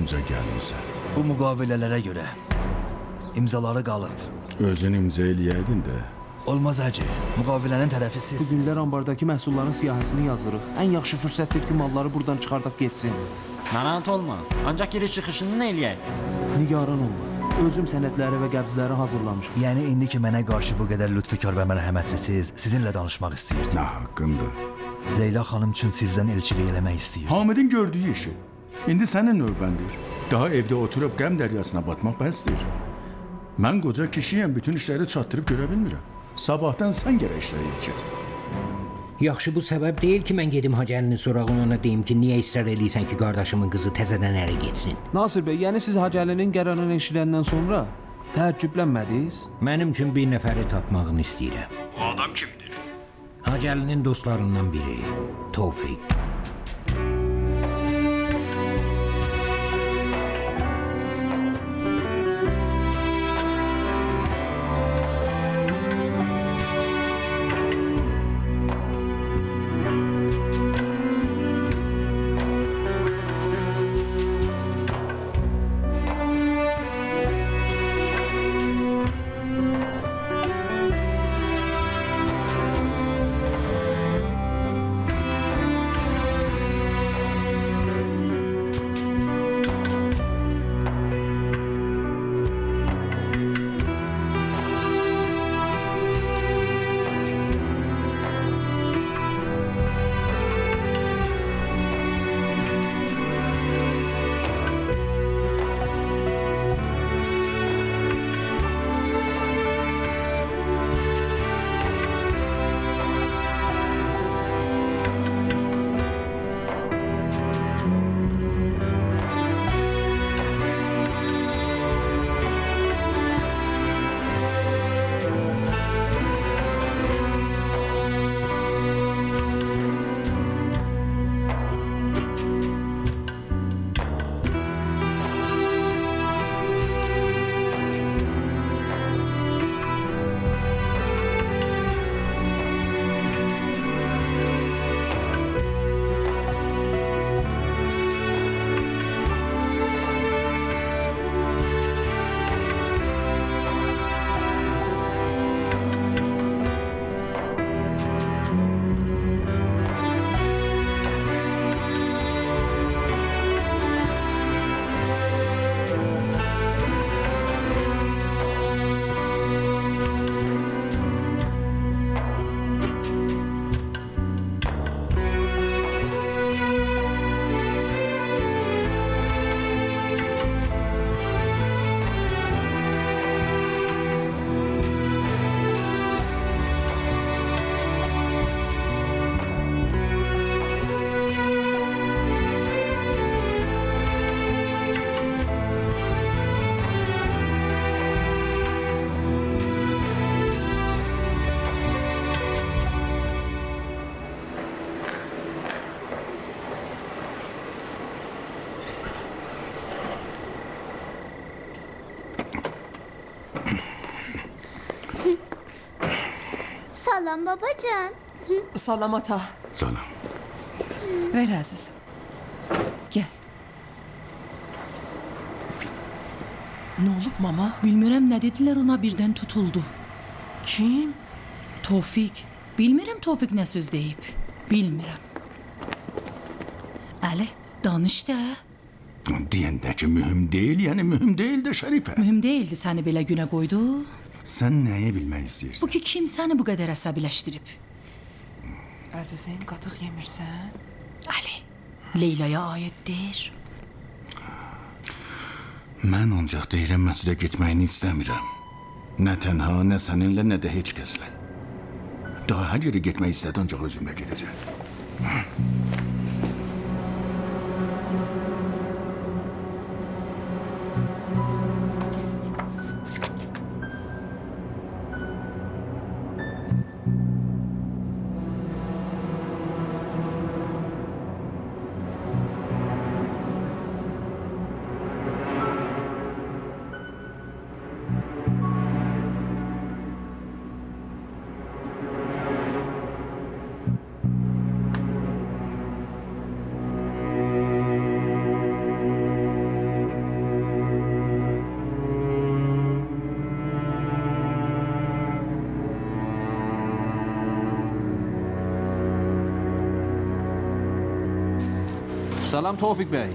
dalımca gəlmisən. Bu müqavilələrə görə imzaları qalıb. Özün imza eləyəydin də. Olmaz hacı. Müqavilənin tərəfi Bu sizsiniz. günlər ambardakı məhsulların siyahısını yazırıq. Ən yaxşı fürsətdir ki, malları buradan çıxardaq getsin. Narahat olma. Ancaq giriş çıxışını nə eləyək? Nigaran olma. Özüm sənədləri və qəbzləri hazırlamışam. Yəni indi ki mənə qarşı bu qədər lütfkar və mərhəmətlisiz, sizinlə danışmaq istəyirdim. Nə haqqındır? Leyla xanım üçün sizdən elçilik eləmək istəyirdim. Hamidin gördüyü işi. İndi sənin növbəndir. Daha evdə oturub qəm dəryasına batmaq bəsdir. Mən qoca kişiyəm, bütün işləri çatdırıb görə bilmirəm. Sabahdan sən gərək işləri yetişəsən. Yaxşı, bu səbəb deyil ki, mən gedim Hacı Əlinin sorağını ona deyim ki, niyə israr eləyirsən ki, qardaşımın qızı təzədən ərə getsin? Nasir bəy, yəni siz Hacı Əlinin qərarını eşidəndən sonra təəccüblənmədiniz? Mənim üçün bir nəfəri tapmağını istəyirəm. O adam kimdir? Hacı Əlinin dostlarından biri, Tofiq. Salam babacan. Salam ata. Salam. Ver əzizim. Gəl. Nə olub mama? Bilmirəm nə dedilər ona birdən tutuldu. Kim? Tofiq. Bilmirəm Tofiq nə söz deyib. Bilmirəm. Əli, danış da. Deyəndə ki, mühüm deyil, yəni mühüm deyil də Şərifə. Mühüm deyildi səni belə günə qoydu. Sən nəyə bilmək Bu istəyirsən? ki kim səni bu qədər əsəbiləşdirib? Əzizim, qatıq yemirsən? Əli, Leylaya aiddir. Mən ancaq deyirəm məscidə getməyini istəmirəm. Nə tənha, nə səninlə, nə də heç kəslə. Daha hər yerə getmək istədi, ancaq özümlə gedəcək. Salam Tevfik Bey.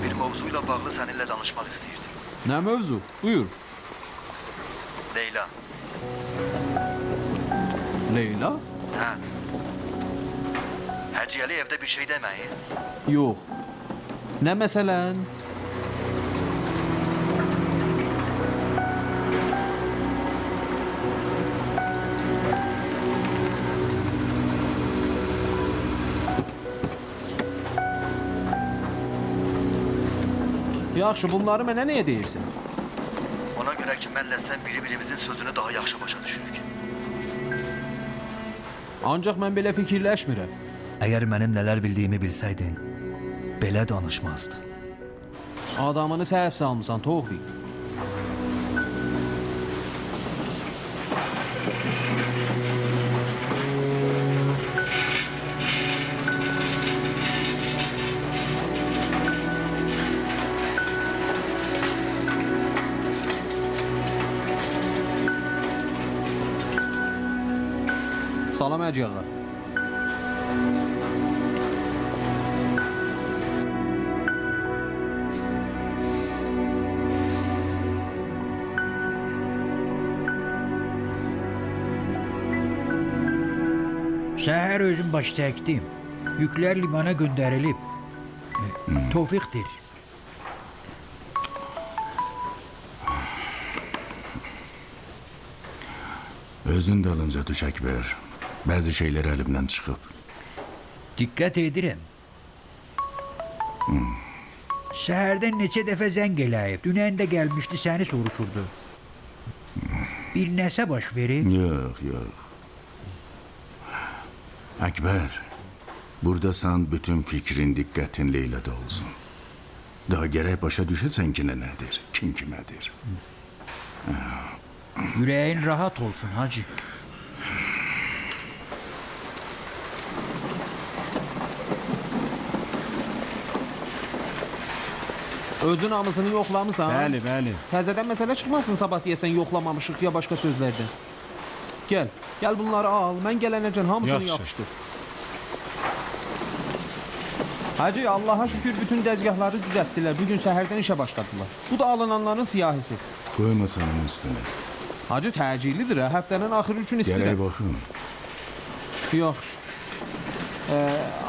Bir mevzuyla bağlı seninle danışmak istəyirdim. Ne mevzu? Buyur. Leyla. Leyla? Hə. Həciyəli evdə bir şey deməyin. Yok. Ne meselen? Yaxşı, bunları mənə niyə deyirsən? Ona görə ki, mənlə sən biri-birimizin sözünü daha yaxşı başa düşürük. Ancaq mən belə fikirləşmirəm. Əgər mənim nələr bildiyimi bilsəydin, belə danışmazdın. Adamını səhv salmısan Tevfik. Salam Hacı ağa. Səhər özüm baş çəkdim. Yüklər limana göndərilib. Tevfikdir. Özün dalınca düşək ver. Bəzi şeylər əlimdən çıxıb. Diqqət edirəm. Səhərdən neçə dəfə zəng eləyib. Dünən də gəlmişdi, səni soruşurdu. Bir nəsə baş verib? Yox, yox. Əkbər, buradasan bütün fikrin, diqqətin Leyla'da olsun. Daha gərək başa düşəsən ki, nədir, kim kimədir. Ürəyin rahat olsun hacı. Özün hamısını yoxlamısan? Bəli, bəli. Təzədən məsələ çıxmasın sabah deyəsən yoxlamamışıq ya başqa sözlərdən. Gəl bunları al, mən gələnəcən hamısını Yaxşı. yapışdır. Hacı, Allah'a şükür bütün dəzgahları düzəltdilər. Bugün səhərdən işə başladılar. Bu da alınanların siyahisi. Qoyma sənin üstünə. Hacı təcillidir ha, həftənin axırı üçün Gərək istəyirəm. baxın. Yaxşı.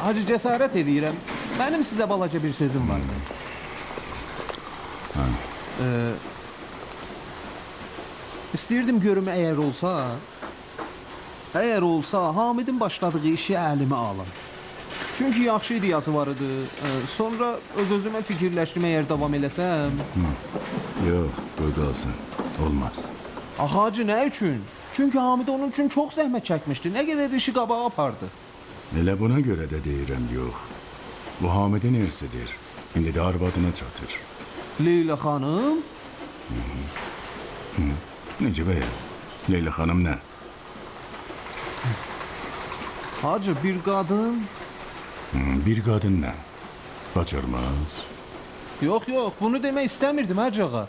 Hacı, cəsarət edirəm. Mənim sizə balaca bir sözüm var. İstəyirdim görüm əgər olsa, Hamidin başladığı işi əlimə alım. Çünki yaxşı ideyası var idi. Sonra öz-özümə fikirləşdim, əgər davam eləsəm. Yox, qoy qalsın. Olmaz. Hacı, nə üçün? Çünki Hamid onun üçün çox zəhmət çəkmişdi. Nə qədər işi qabağa apardı. Elə buna görə də deyirəm yox. Bu Hamidin irsidir. İndi də arvadına çatır. Leyla xanım? Necə bəyəm? Leyla xanım nə? Hacı, bir qadın... Bir qadın nə? Bacarmaz. Yox, bunu demək istəmirdim Hacı ağa.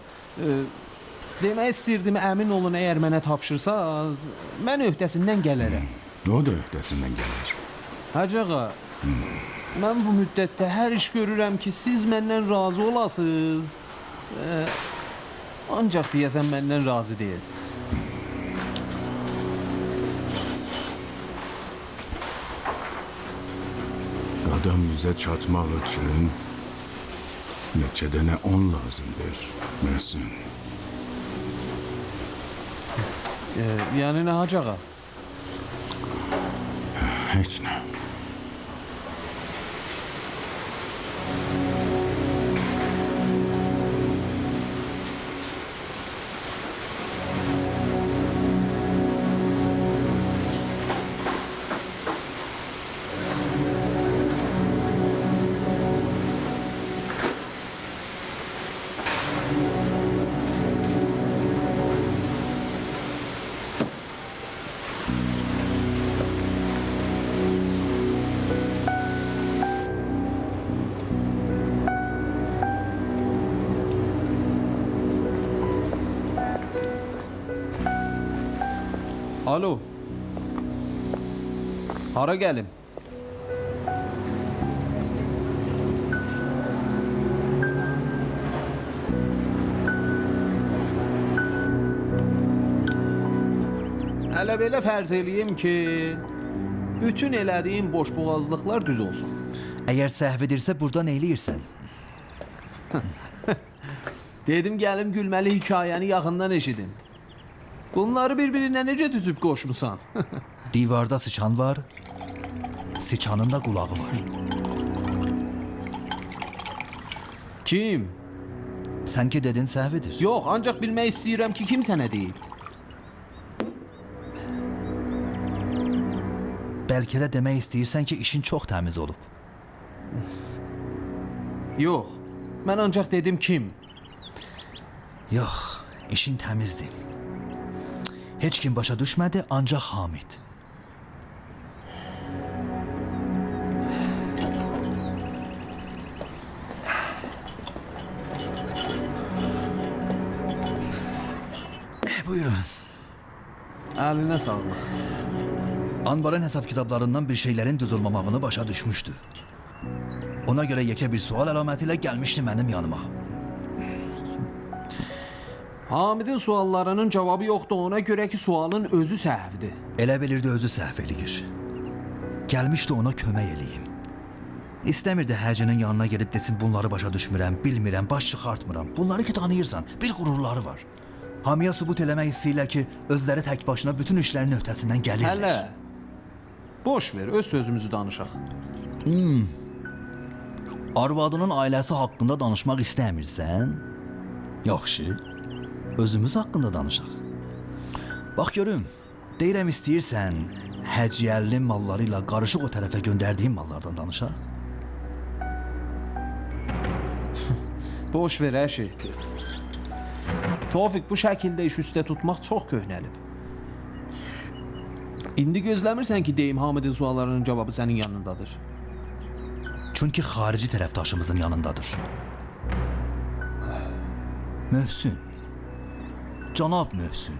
Demək istəyirdim, əmin olun, əgər mənə tapşırsaz, mən öhdəsindən gələrəm. O da öhdəsindən gəlir. Hacı ağa, mən bu müddətdə hər iş görürəm ki, siz məndən razı olasınız. Ancaq deyəsən məndən razı deyəsiniz. Adam yüzə çatmaq üçün neçə dənə on lazımdır, Məhsün. Yəni nə Hacı ağa? Heç nə. Alo. Hara gəlim? Hələ belə fərz eləyim ki, bütün elədiyim boşboğazlıqlar düz olsun. Əgər səhv edirsə burada nə eləyirsən? Dedim gəlim gülməli hekayəni yaxından eşidin. Bunları bir-birinə necə düzüb qoşmusan? Divarda sıçan var, sıçanın da qulağı var. Kim? Sən ki dedin səhv edir. Yox, ancaq bilmək istəyirəm ki, kim sənə deyib? Bəlkə də demək istəyirsən ki işin çox təmiz olub. Yox, mən ancaq dedim kim? Yox, işin təmizdir. Heç kim başa düşmədi, ancaq Hamid. Buyurun. Əlinə sağlıq. Anbarın hesab kitablarından bir şeylerin düz olmamağını başa düşmüştü. Ona göre yekə bir sual əlaməti ilə gəlmişdi mənim yanıma. Hamidin suallarının cavabı yoxdur, ona görə ki, sualın özü səhvdir. Elə bilirdi özü səhv eləyir. Gəlmişdi ona kömək eləyim. İstəmirdi həcinin yanına gedib desin bunları başa düşmürəm, bilmirəm, baş çıxartmıram. Bunları ki tanıyırsan, bir qürurları var. Hamiyə sübut eləmək istəyirlər ki, özləri tək başına bütün işlərin öhdəsindən gəlirlər. Hələ, boş ver, öz sözümüzü danışaq. Arvadının ailəsi haqqında danışmaq istəmirsən? Yaxşı, özümüz haqqında danışaq. Bax görüm, deyirəm istəyirsən, həciyəlinin malları ilə qarışıq o tərəfə göndərdiyim mallardan danışaq. Boş ver hər şey. Tofiq, bu şəkildə iş üstə tutmaq çox köhnəlib. İndi gözləmirsən ki, deyim Hamidin suallarının cavabı sənin yanındadır. Çünki xarici tərəfdaşımızın yanındadır. Möhsün, Cənab Möhsün,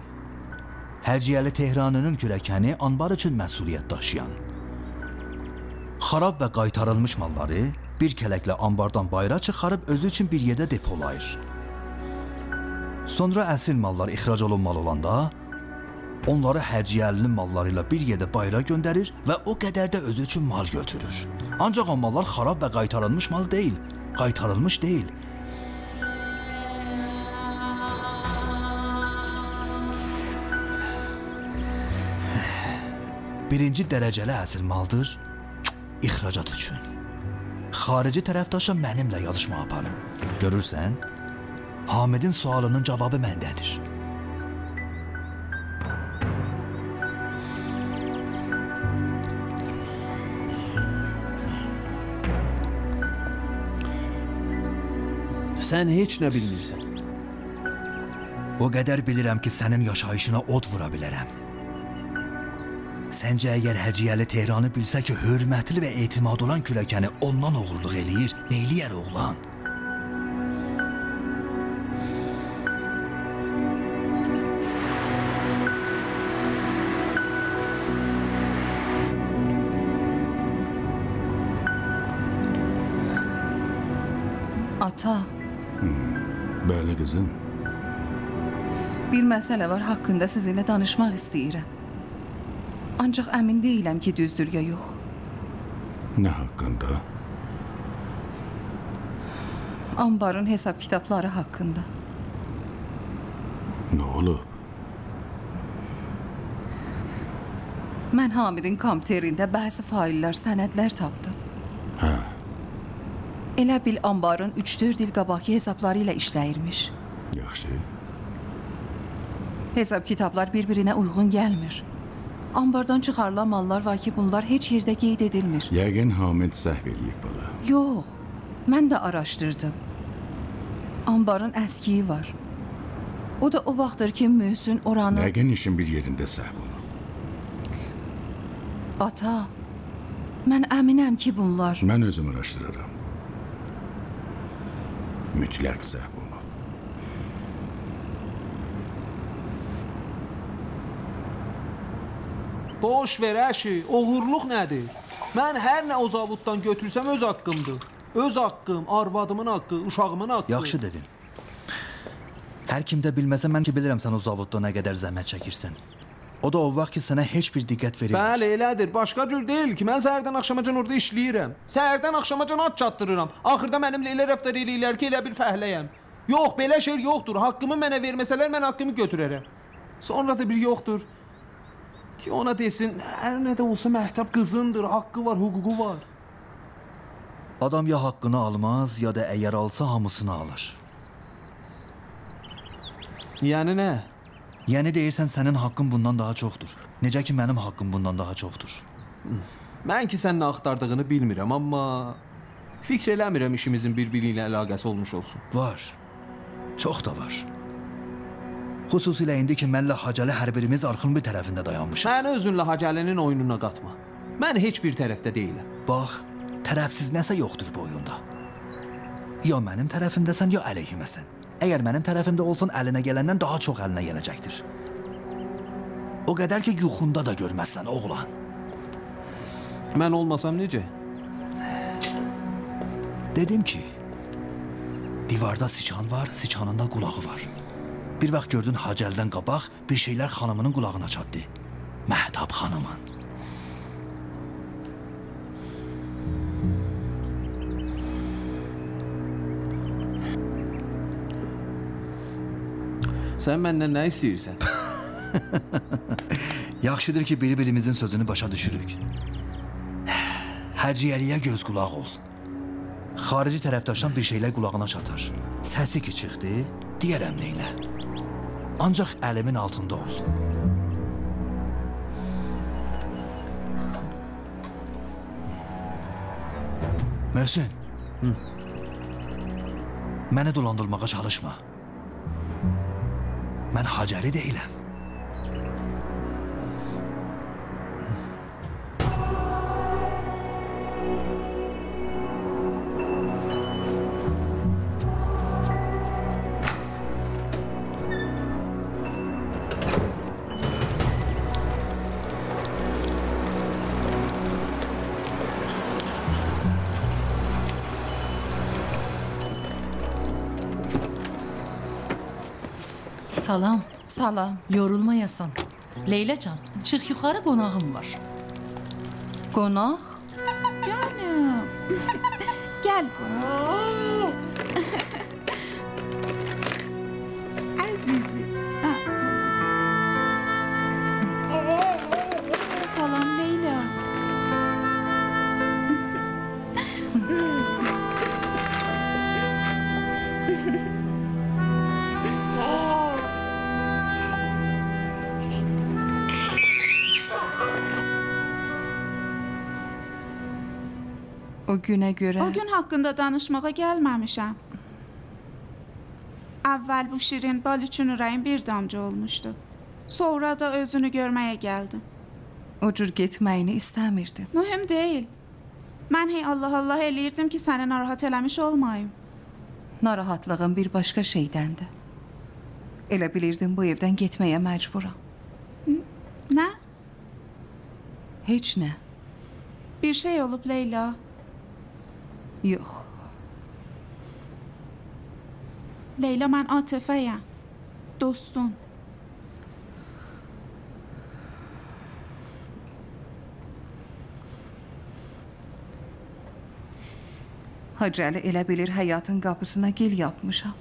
Həciyəli Tehranının kürəkəni anbar üçün məsuliyyət daşıyan. Xarab və qaytarılmış malları bir kələklə anbardan bayıra çıxarıb özü üçün bir yerdə depolayır. Sonra əsil mallar ixrac olunmalı olanda, onları həciyəlinin malları ilə bir yerdə bayıra göndərir və o qədər də özü üçün mal götürür. Ancaq o mallar xarab və qaytarılmış mal deyil, qaytarılmış deyil. Birinci dərəcəli əsil maldır, ixracat üçün. Xarici tərəfdaşa mənimlə yazışma aparım. Görürsən, Hamidin sualının cavabı məndədir. Sən heç nə bilmirsən. O qədər bilirəm ki, sənin yaşayışına od vura bilərəm. Səncə əgər Həciyəli Tehranı bilsə ki, hörmətli və etimad olan kürəkəni ondan oğurluq eləyir, neyləyər oğlan? Ata, Bəli qızım. bir məsələ var, haqqında sizinlə danışmaq istəyirəm. Ancaq əmin deyiləm ki, düzdür ya yox. Nə haqqında? Anbarın hesab kitabları haqqında. Nə olub? Mən Hamidin kompüterində bəzi faillər, sənədlər tapdım. Hə, Elə bil anbarın 3-4 il qabaqki hesabları ilə işləyirmiş. yaxşı. Hesab kitablar bir-birinə uyğun gəlmir. Anbardan çıxarılan mallar var ki, bunlar heç yerdə qeyd edilmir. Yəqin Hamid səhv eləyib bala. Yox, mən də araşdırdım. Anbarın əskiyi var. O da o vaxtdır ki, Möhsün oranı... Yəqin işin bir yerində səhv olub. Ata, mən əminəm ki, bunlar... Mən özüm araşdıraram. Mütləq səhv olub. Boş ver hər şey, oğurluq nədir? Mən hər nə o zavoddan götürsəm öz haqqımdır. Öz haqqım, arvadımın haqqı, uşağımın haqqı. Yaxşı dedin. Hər kim də bilməsə mən ki bilirəm sən o zavodda nə qədər zəhmət çəkirsən. O da o vaxt ki sənə heç bir diqqət verilmir. Bəli, elədir. Başqa cür deyil ki, mən səhərdən axşamacan orada işləyirəm. Səhərdən axşamacan at çatdırıram. Axırda mənimlə elə rəftar eləyirlər ki, elə bir fəhləyəm. Yox, belə şey yoxdur. Haqqımı mənə verməsələr, mən haqqımı götürərəm. Sonra da bir yoxdur ki, ona desin, hər nə də olsa Məhtəb qızındır, haqqı var, hüququ var. Adam ya haqqını almaz, ya da əgər alsa hamısını alır. Yəni nə? Yəni deyirsən sənin haqqın bundan daha çoxdur. Necə ki mənim haqqım bundan daha çoxdur. Mən ki sən nə axtardığını bilmirəm, amma fikr eləmirəm işimizin bir-biri ilə əlaqəsi olmuş olsun. Var. Çox da var. Xüsusilə indi ki mənlə Hacəli hər birimiz arxın bir tərəfində dayanmışıq. Məni özünlə Hacəlinin oyununa qatma. Mən heç bir tərəfdə deyiləm. Bax, tərəfsiz nəsə yoxdur bu oyunda. Ya mənim tərəfimdəsən, ya əleyhiməsən. Əgər mənim tərəfimdə olsan, əlinə gələndən daha çox əlinə gələcəkdir. O qədər ki, yuxunda da görməzsən, oğlan. Mən olmasam necə? Dedim ki, divarda siçan var, siçanın da qulağı var. Bir vaxt gördün Hacəldən qabaq bir şeylər xanımının qulağına çatdı. Məhtəb xanımın. Sən məndən nə istəyirsən? Yaxşıdır ki, bir-birimizin sözünü başa düşürük. Həciyəliyə göz qulaq ol. Xarici tərəfdaşdan bir şeylər qulağına çatar. Səsi ki çıxdı, deyərəm neylə. Ancaq əlimin altında ol. Möhsün. Məni dolandırmağa çalışma. Mən Hacəli deyiləm. Salam. Salam. Yorulmayasan. Leylacan, çıx yuxarı qonağım var. Qonaq? Canım. Gel bana. Azizi. Salam Leyla. O günə görə... O gün haqqında danışmağa gəlməmişəm. Əvvəl bu şirin bal üçün ürəyim bir damcı olmuşdu. Sonra da özünü görməyə gəldim. O cür getməyini istəmirdin. Mühüm deyil. Mən hey Allah Allah eləyirdim ki, səni narahat eləmiş olmayım. Narahatlığın bir başqa şeydəndir. Elə bilirdim bu evdən getməyə məcburam. Nə? Heç nə. Bir şey olub Leyla. Yox. Leyla, mən Atifəyəm. Dostun. Hacəli elə bilir həyatın qapısına gil yapmışam.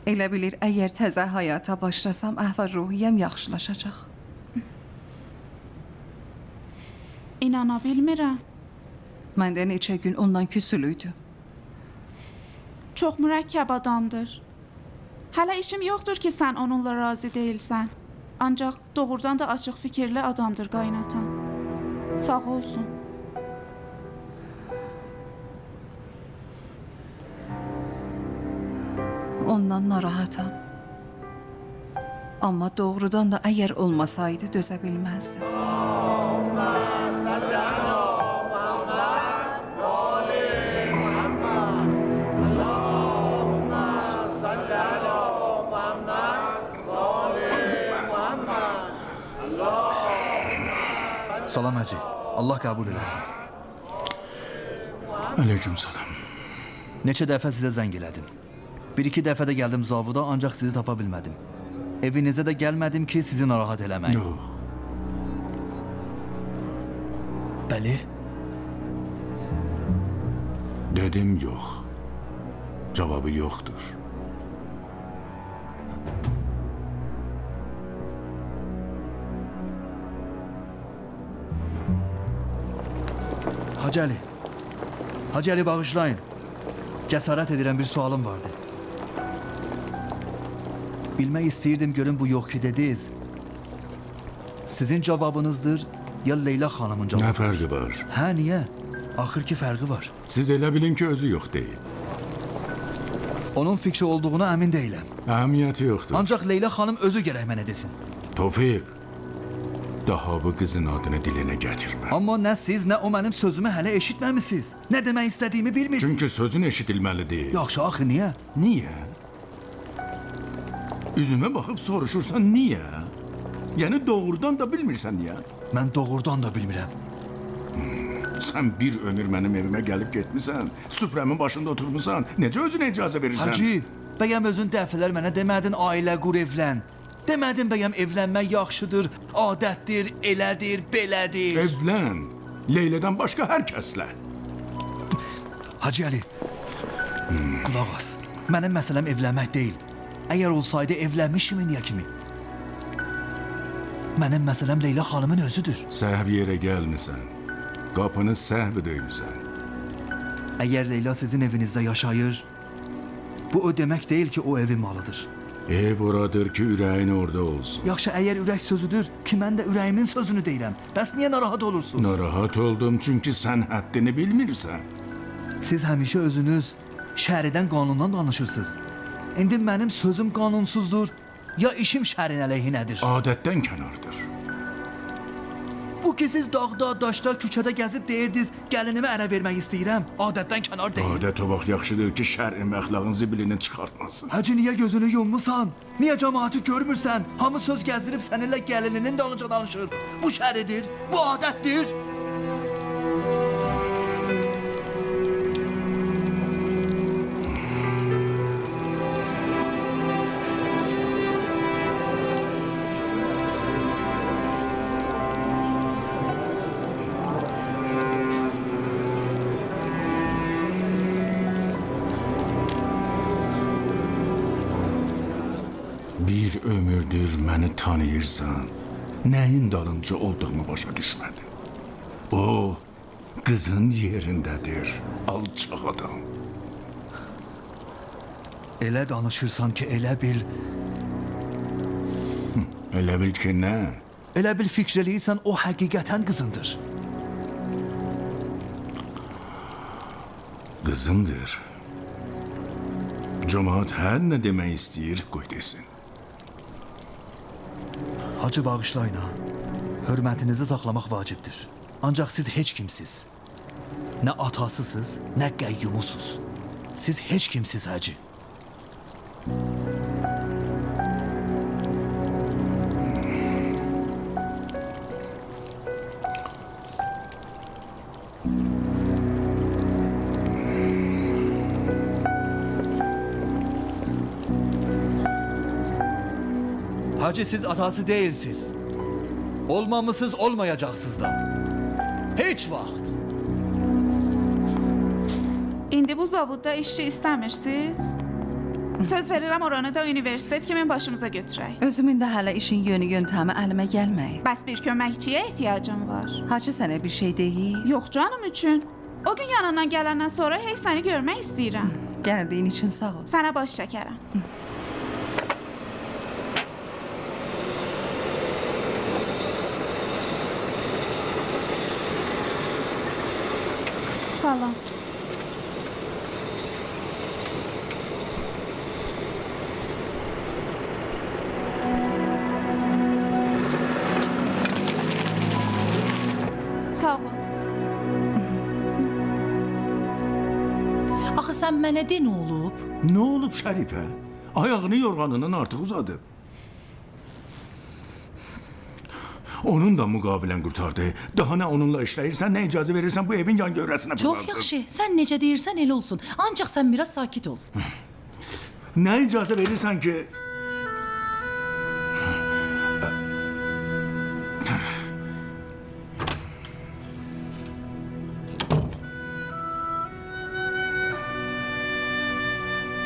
Elə bilir əgər təzə həyata başlasam əhval-ruhiyyəm yaxşılaşacaq. İnana bilmirəm. Məndə neçə gün ondan küsülüydü. Çox mürəkkəb adamdır. Hələ işim yoxdur ki, sən onunla razı deyilsən. Ancaq doğrudan da açıq fikirli adamdır qaynatan. Sağ olsun. Ondan narahatam. Amma doğrudan da əgər olmasaydı dözə bilməzdim. Salam Hacı. Allah qəbul eləsin. Aleyküm salam. Neçə dəfə sizə zəng elədim. Bir-iki dəfə də gəldim zavuda, ancaq sizi tapa bilmədim. Evinizə də gəlmədim ki, sizi narahat eləmək. Yox. Bəli. Dedim yox. Cevabı yoktur. Hacı Ali. Hacı Ali bağışlayın. Cəsarət edirəm bir sualım vardı. Bilmək istəyirdim görün bu yox ki dediniz. Sizin cavabınızdır ya Leyla xanımın cavabı? Ne farkı var? Hə, niyə? Axır ki fərqi var. Siz elə bilin ki özü yok değil. Onun fikri olduğuna əmin deyiləm. Əhamiyeti yoktur. Ancaq Leyla xanım özü gərək mənə desin. Tevfik. Daha bu kızın adını diline getirme. Amma nə siz, nə o mənim sözümü hələ eşitməmisiniz. Nə demək istədiyimi bilmirsiniz. Çünkü sözün eşitilmeli değil. Yaxşı, axı niyə? Niye? Üzüme bakıp soruşursan niye? Yani doğrudan da bilmirsen niye? Mən doğrudan da bilmirəm. Sen bir ömür benim evime gelip gitmişsen, süfremin başında oturmuşsan, nece özüne icazə verirsen? Hacı, bəyəm özün dəfələr mənə demədin ailə qur evlən. Demədin bəyəm evlənmək yaxşıdır, adətdir, elədir, belədir. Evlen. Leyla'dan başka herkesle. Hacı Ali, qulaq as. Mənim məsələm evlənmək deyil. Əgər olsaydı evlənmişim indiyə kimi. Mənim məsələm Leyla xanımın özüdür. Səhv yere gelmişsen. Kapını səhv döymüsən. Əgər Leyla sizin evinizdə yaşayır, bu o demək deyil ki o evin malıdır. Ev oradır ki ürəyin orada olsun. Yaxşı, əgər ürək sözüdür ki, mən də ürəyimin sözünü deyirəm. Bəs niyə narahat olursunuz? Narahat oldum çünkü sen haddini bilmirsən. Siz həmişə özünüz şəridən, qanundan danışırsınız. İndi mənim sözüm qanunsuzdur, ya işim şərin əleyhinədir. Adətten kənardır. Bu ki siz dağda, daşda, küçədə gəzib deyirdiniz, gəlinimə ərə vermək istəyirəm. Adətdən kənar deyil. Adət o vaxt yaxşıdır ki şərin və əxlaqın zibilini çıxartmasın. Hacı, niyə gözünü yummusan? Niyə cəmaatı görmürsən? Hamı söz gəzdirib səninlə gəlininin dalınca danışır. Bu şəridir, bu adətdir. Bir ömürdür məni tanıyırsan, nəyin dalınca olduğumu başa düşmədin. O, qızın yerindədir, alçaq adam. Elə danışırsan ki, elə bil, Elə bil ki, nə? elə bil fikr eləyirsən o həqiqətən qızındır. Qızımdır. Cemaat hər nə demək istəyir, qoy desin. Hacı, bağışlayın ha. Hörmətinizi saxlamaq vacibdir. Ancaq siz heç kimsiz. Nə atasısınız, nə qəyyumusuz. Siz heç kimsiz hacı. Hacı, siz atası değilsiz. Olmamışsınız, olmayacaksınız da. Heç vaxt. İndi bu zavodda işçi istəmirsiniz? Söz verirəm oranı da universitet kimi başımıza götürək. Özümün də hələ işin yönü yöntəmi əlimə gəlməyib. Bəs bir köməkçiyə ehtiyacım var. Hacı sənə bir şey deyir? Yox canım üçün. O gün yanından gələndən sonra heç səni görmək istəyirəm. Gəldiyin üçün sağ ol. Sənə baş çəkərəm. Salam. Sağ ol. Axı sən mənə de nə olub? Nə olub Şərifə? Ayağını yorğanından artıq uzadı. Onun da müqavilən qurtardı. Daha nə onunla işləyirsən, nə icazə verirsən bu evin yan görəsinə Çox fırlansın. yaxşı. Sən necə deyirsən elə olsun. Ancaq sən biraz sakit ol. Nə icazə verirsən ki...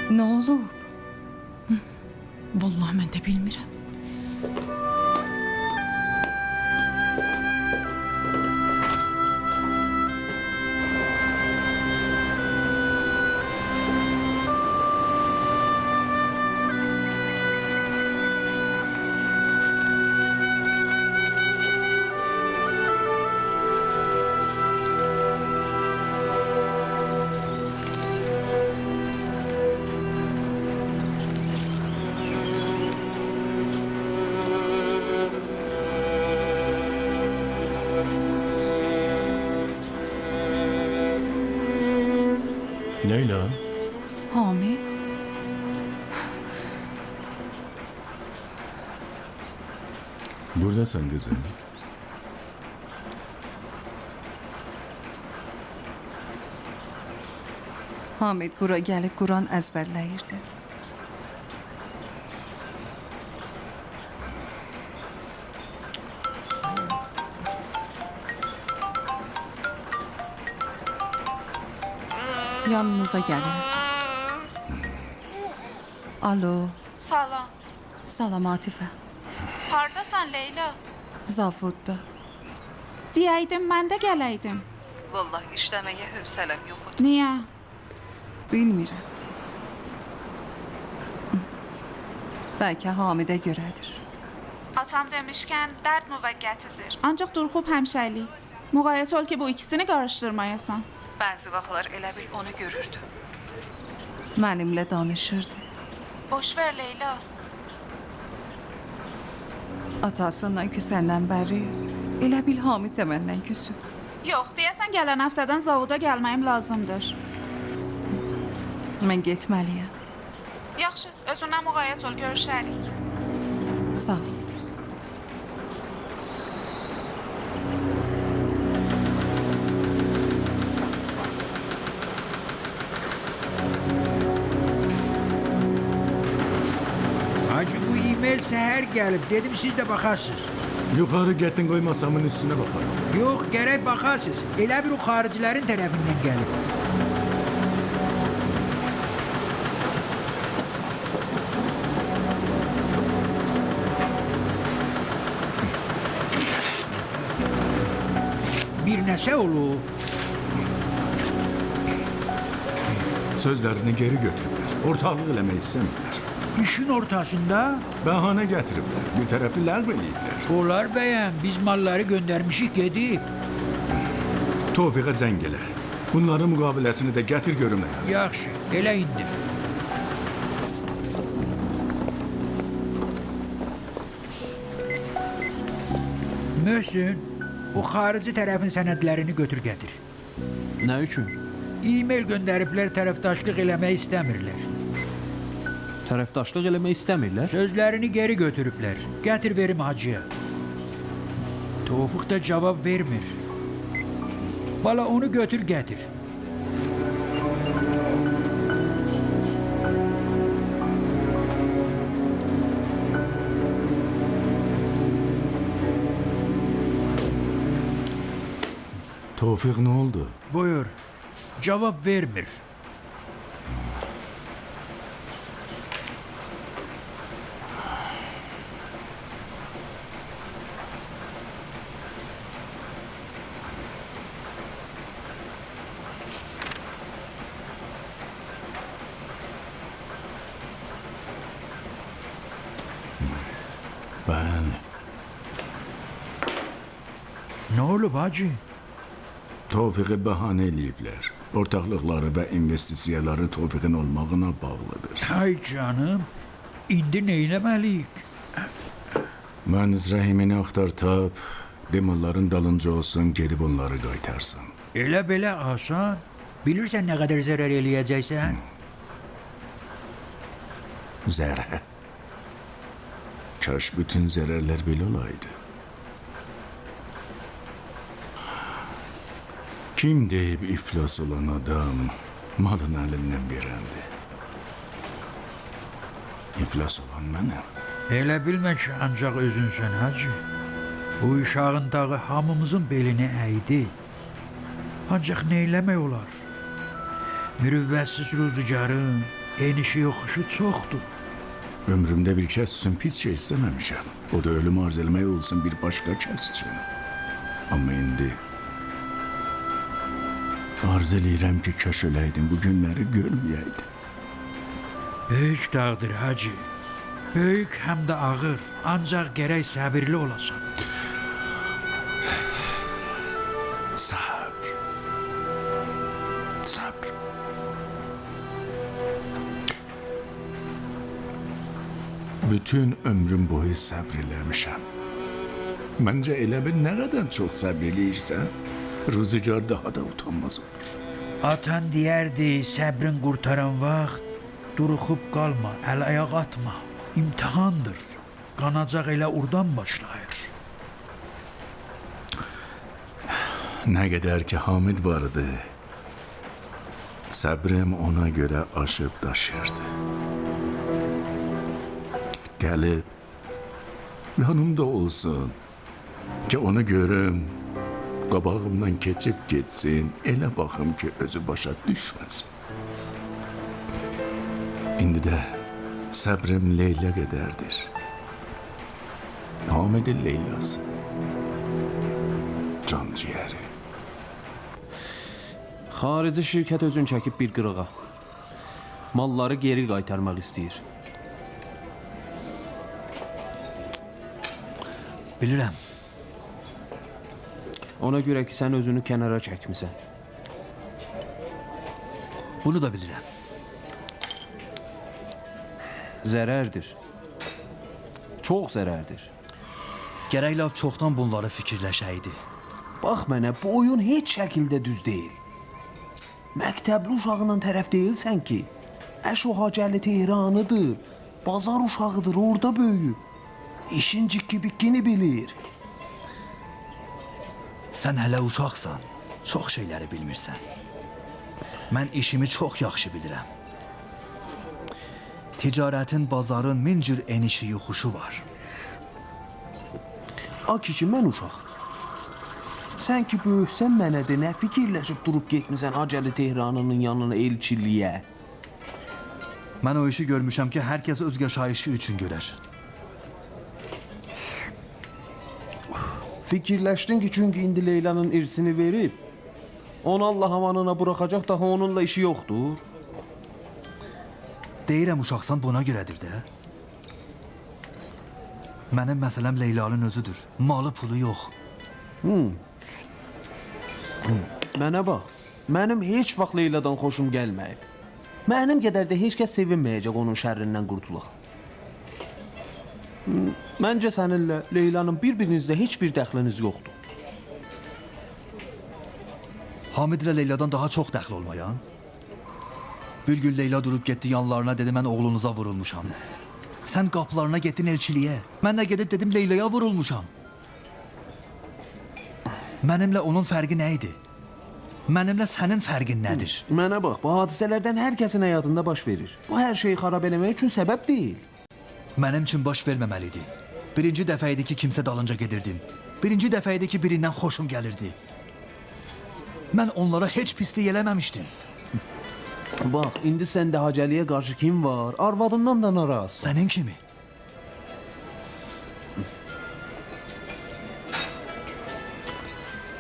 Nə olub? Vallahi mən də bilmirəm. Leyla, Hamid? buradasan kızım. Hamid bura gəlib Quran əzbərləyirdi. Yanınıza gəlin. Alo, Salam. salam Atifə. Hardasan Leyla? Zavudda. Deyəydim mən də gələydim. Vallahi işləməyə hövsələm yoxdur. Niyə? Bilmirəm. Bəlkə Hamidə görədir. Atam demişkən dərd müvəqqətidir. Ancaq durxub həmişəlik. Müğayət ol ki bu ikisini qarışdırmayasan. Bəzi vaxtlar elə bil onu görürdü. Mənimlə danışırdı. Boş ver Leyla. Atasından küsəndən bəri elə bil Hamid də məndən küsüb. Yox, deyəsən gələn həftədən zavoda gəlməyim lazımdır. Mən getməliyəm. Yaxşı, özündən müğayət ol, görüşərik. Sağ ol. Hacı bu e-mail səhər gəlib. Dedim siz də baxarsınız. Yukarı gettin koy masamın üstüne bakalım. Yox, gərək baxarsınız. Elə bir o xaricilərin tərəfindən gəlib. Bir nəsə olub. Sözlerini geri götürürler. Ortaklık eləmək istəmirlər. İşin ortasında Bahane getiriblər. Bir tərəfi ləğv eləyiblər. olar bəyəm, biz malları göndərmişik gedib. Tofiqə zəng elə. Bunların müqaviləsini də gətir görüm nə yazır. Yaxşı, elə indi. Möhsün, o xarici tərəfin sənədlərini götür gətir. Nə üçün? E-mail göndəriblər, tərəfdaşlıq eləmək istəmirlər. Tərəfdaşlıq eləmək istəmirlər. Sözlərini geri götürüblər. Gətir verim hacıya. Tofiq da cavab vermir. Bala onu götür gətir. Tofiq ne oldu? Buyur. Cavab vermir. Ben Ne olub hacı? Tofiqi bahane eləyiblər. Ortaklıqları və investisiyaları Tofiqin olmağına bağlıdır. Ay canım, indi neyləməliyik? Mən Rəhimini axtar tap, demirlərin dalınca olsun, gedib onları qaytarsan. Elə belə asan. Bilirsən nə qədər zərər eləyəcəksən? Zərər. Kaş bütün zərərlər belə olaydı. Kim deyib iflas olan adam malın əlindən verəndi? İflas olan mənəm. Elə bilmə ki, ancaq özünsən hacı. Bu uşağın dağı hamımızın belini əydi. Ancaq neyləmək olar? Mürüvvətsiz ruzigarın, enişi yoxuşu çoxdur. Ömrümdə bir kəs üçün pis şey istəməmişəm. O da ölüm arz eləmək olsun bir başqa kəs üçün. Amma indi arz eləyirəm ki, kaş öləydin, bu günləri görməyəydin. Böyük dağdır hacı. Böyük həm də ağır. Ancaq gərək səbirli olasan. Sabr. Sabr. Bütün ömrüm boyu səbr eləmişəm. Məncə elə bil nə qədər çox səbr eləyirsən, ruzigar daha da utanmaz olur. Atan deyərdi, səbrin qurtaran vaxt duruxub qalma, əl-ayaq atma. İmtihandır. Qanacaq elə oradan başlayır. Nə qədər ki Hamid vardı, səbrim ona görə aşıb daşırdı. Gəlib, yanımda olsun ki onu görüm, qabağımdan keçib getsin, elə baxım ki özü başa düşməsin. İndi də səbrim Leyla qədərdir. Hamidin Leylası. Can ciyəri. Xarici şirkət özün çəkib bir qırığa. Malları geri qaytarmaq istəyir. Bilirəm. Ona görə ki, sən özünü kənara çəkmisən. Bunu da bilirəm. Zərərdir. Çox zərərdir. Gərək lap çoxdan bunları fikirləşəydi. Bax mənə, bu oyun heç şəkildə düz deyil. Məktəbli uşağından tərəf deyilsən ki, Əşo Hacəli Tehranıdır, bazar uşağıdır, orada böyüyüb. İşin cikki-bikkini bilir. Sən hələ uşaqsan, çox şeyləri bilmirsən. Mən işimi çox yaxşı bilirəm. Ticarətin, bazarın min cür enişi yoxuşu var. Aki ki, mən uşaq. Sən ki, böyüksən mənə də nə fikirləşib durub getmisən Hacəli Tehranının yanına elçiliyə? Mən o işi görmüşəm ki, hər kəs öz yaşayışı üçün görər. Fikirləşdin ki, çünki indi Leylanın irsini verib, onu Allah amanına buraxacaq, daha onunla işi yoxdur. Deyirəm uşaqsan buna görədir də. Mənim məsələm Leylanın özüdür. Malı pulu yox. Mənə bax, mənim heç vaxt Leyladan xoşum gəlməyib. Mənim qədər də heç kəs sevinməyəcək onun şərrindən qurtulaq. Məncə səninlə Leylanın bir-birinizdə heç bir dəxliniz yoxdur. Hamid ilə Leyladan daha çox dəxl olmayan. Bir gün Leyla durub getdi yanlarına, dedi mən oğlunuza vurulmuşam. Sən qapılarına getdin elçiliyə. Mən də gedib dedim Leylaya vurulmuşam. Mənimlə onun fərqi nə idi? Mənimlə sənin fərqin nədir? Mənə bax, bu hadisələrdən hər kəsin həyatında baş verir. Bu hər şeyi xarab eləmək üçün səbəb deyil. Mənim üçün baş verməməli idi. Birinci dəfə idi ki, kimsə dalınca gedirdim. Birinci dəfə idi ki, birindən xoşum gəlirdi. Mən onlara heç pislik eləməmişdim. Bax, indi səndə Hacəliyə qarşı kim var? Arvadından da naraz. Sənin kimi.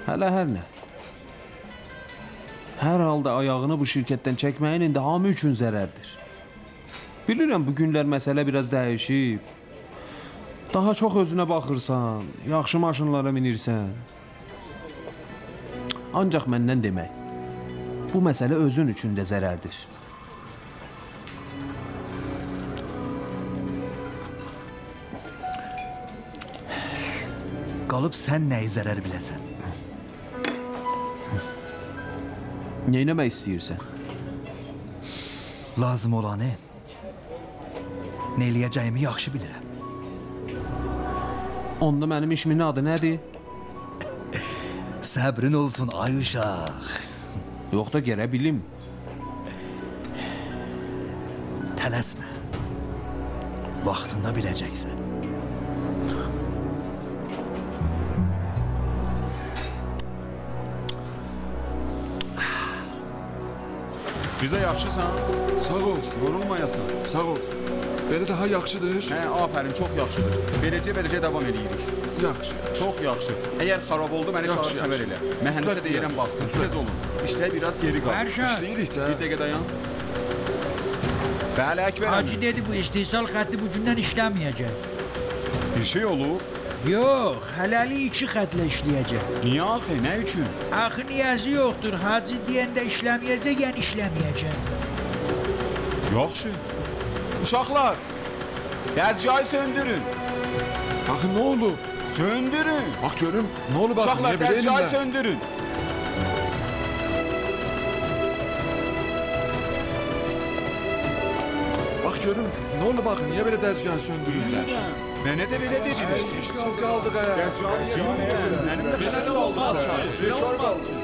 Hələ hər nə. Hər halda ayağını bu şirkətdən çəkməyin indi hamı üçün zərərdir. Bilirəm, bu günlər məsələ biraz dəyişib. Daha çox özünə baxırsan, yaxşı maşınlara minirsən. Ancaq məndən demək, bu məsələ özün üçün də zərərdir. Qalıb sən nəyi zərər biləsən? Neynəmək istəyirsən? Lazım olanı neyləyəcəyimi yaxşı bilirəm. Onda mənim işimin adı nədir? Səbrin olsun ay uşaq. Yox da gərə bilim. Tələsmə. Vaxtında biləcəksən. Bizə yaxşısan? Sağ ol, yorulmayasan. Sağ ol. Belə daha yaxşıdır. Hə, afərin, çox yaxşıdır. Beləcə davam eləyirik. Yaxşı. Çox yaxşı. Əgər xarab oldu, məni Yaxşı, çağırıb xəbər elə. Mühəndisə deyirəm baxsın, tez olun. İşdə biraz geri qal. Mərşad, İşləyirik də. Bir dəqiqə dayan. Bəli, Əkbər Hacı əmi. dedi bu istehsal xətti bu gündən işləməyəcək. Bir şey olub? Yox, hələlik 2 xətlə işləyəcək. Niyə axı? Nə üçün? Axı niyəzi yoxdur. Hacı deyəndə işləməyəcək, yəni işləməyəcək. Yaxşı. Uşaqlar, dəzgahı söndürün. Axı nə olub? Söndürün. Bax görüm, nə olub axı? Uşaqlar, Niyə belə dəzgahı elinlə? söndürün. Bax görüm, nə olub axı? Niyə belə dəzgahı söndürürlər? Mənə də belə dediniz. İşsiz qaldıq ha. Mənim də xəstə olmaz. Belə olmaz ki.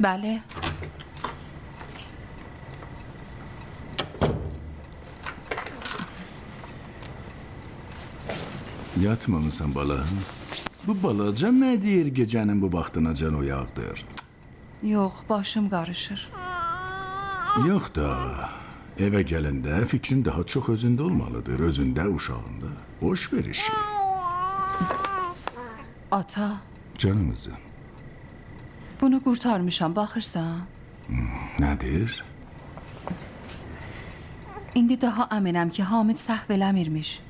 Bəli. Yatmamısan bala. Bu balaca ne deyir gecenin bu vaxtına can oyaqdır? Yox, başım qarışır. Yox da, evə gələndə fikrin daha çox özündə olmalıdır, özündə, uşağında. Boş ver işi. Ata, Canımızı. bunu qurtarmışam, baxırsan? Nədir? İndi daha əminəm ki, Hamid səhv eləmirmiş.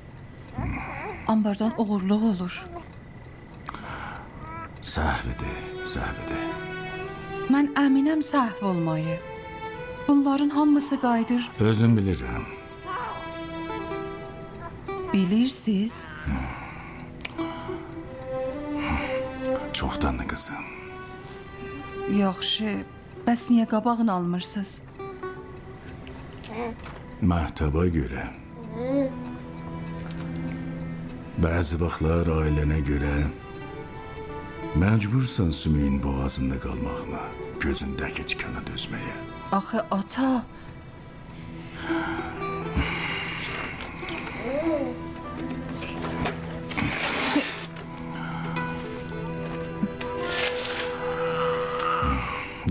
Ambardan oğurluq olur. Səhvidir, səhvidir. Mən əminəm səhv olmayı. Bunların hamısı qayıdır. Özüm bilirəm. Bilirsiniz? Çoxdanlı qızım. Yaxşı, bəs niyə qabağını almırsınız? Məhtəba görə. Bəzi vaxtlar ailənə görə məcbursan sümüyün boğazında qalmaqla, gözündəki tikana dözməyə. Axı ata,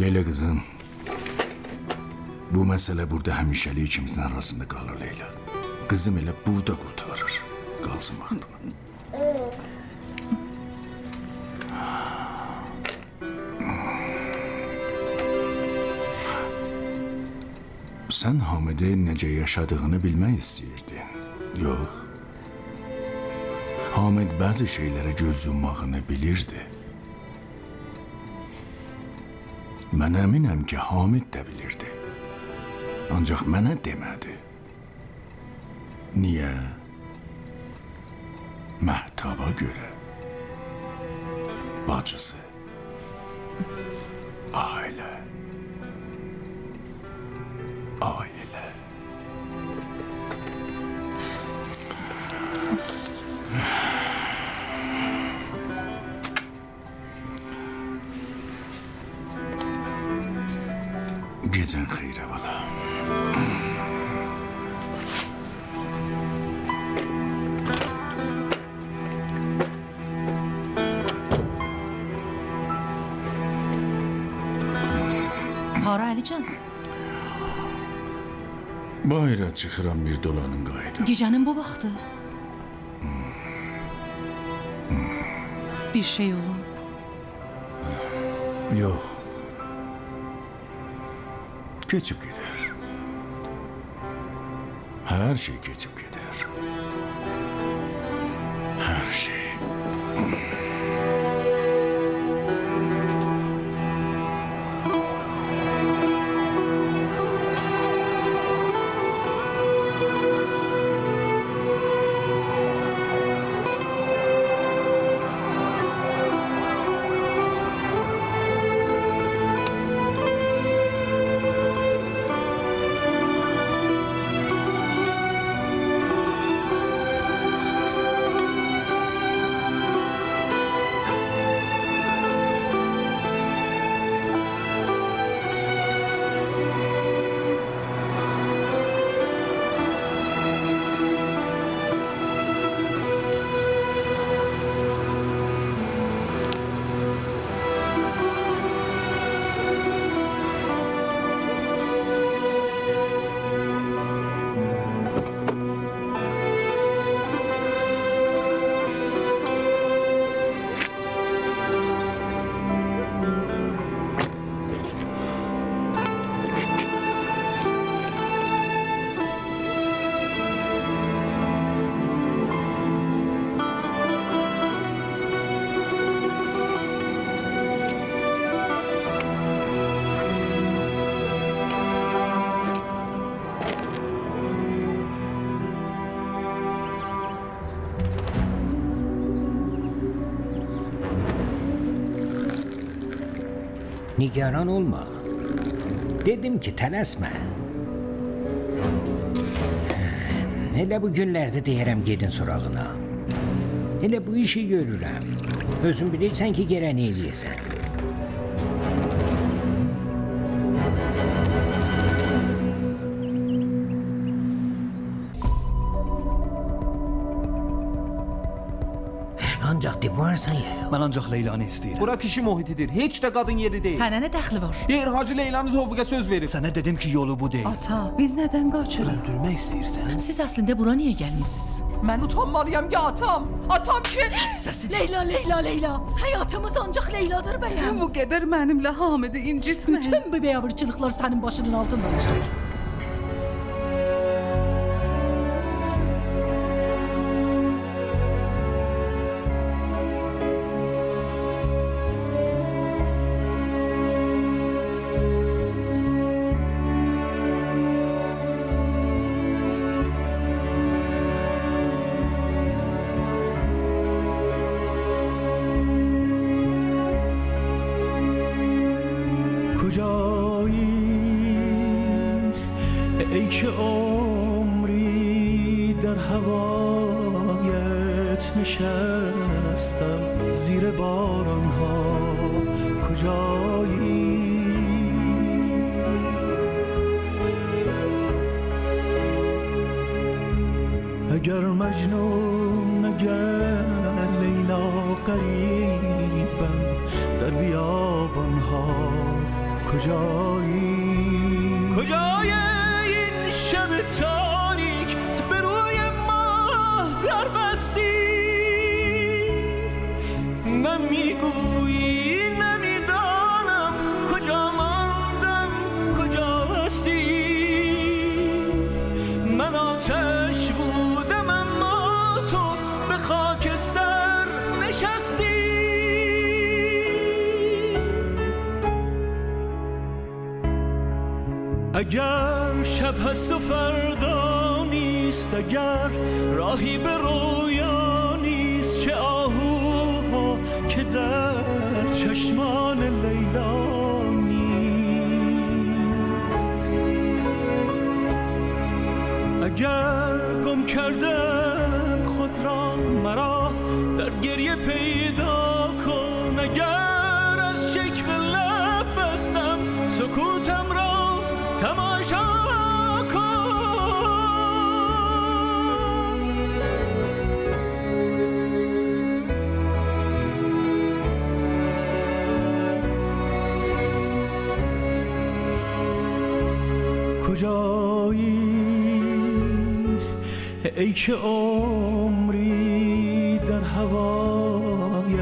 Leyla qızım, bu məsələ burada həmişəlik ikimizin arasında qalır Leyla. Qızım elə burada qurtarır. Qalsın vaxtına. Sən Hamidin necə yaşadığını bilmək istəyirdin. Yox. Hamid bəzi şeylərə göz yummağını bilirdi. Mən əminəm ki, Hamid də bilirdi. Ancaq mənə demədi. Niyə? Məhtaba görə. Bacısı. Ailə. Ailə. Gecən xeyrə bala. Hara Əlican? Bayra çıxıram bir dolanım qayıdım. Gecənin bu vaxtı. Bir şey olun. Yox. Keçib gedər. Hər şey keçib gedər. Hər şey. Nigaran olma. Dedim ki tələsmə. Elə bu günlərdə deyərəm gedin sorağına. Elə bu işi görürəm. Özün bilirsən ki, gərəni eləyəsən. Ancaq divarsan ya. Mən ancaq Leylanı istəyirəm. Bura kişi muhitidir. Heç də qadın yeri deyil. Sənə nə dəxli var? Deyir Hacı Leylanı Tofiqə söz verib. Sənə dedim ki, yolu bu deyil. Ata, biz nədən qaçırıq? Öldürmək istəyirsən? Siz əslində bura niyə gəlmisiniz? Mən utanmalıyam ki atam. Atam ki... Səsi Leyla, Leyla, Leyla. Həyatımız ancaq Leyladır bəyəm. Bu qədər mənimlə Hamidi incitməyin. Bütün bu bəyabırçılıqlar sənin başının altından çıxır. ای که عمری در هوایت نشستم زیر بارانها کجایی اگر مجنون اگر لیلا قریبم در بیابانها کجایی کجای این شب تاریک به روی ماه در بستی نمیگویی نمیدانم کجا ماندم کجا هستی من آتش بودم اما تو به خاکستر نشستی اگر شب هست و فردا نیست اگر راهی به رویا نیست چه آهوها که در چشمان لیلا نیست اگر گم کردن خود را مرا در گریه پیدا کن اگر از شکوه لب بستم سکوتم را تماشا کن کجایی ای که عمری در هوایت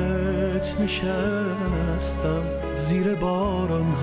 نشستم زیر باران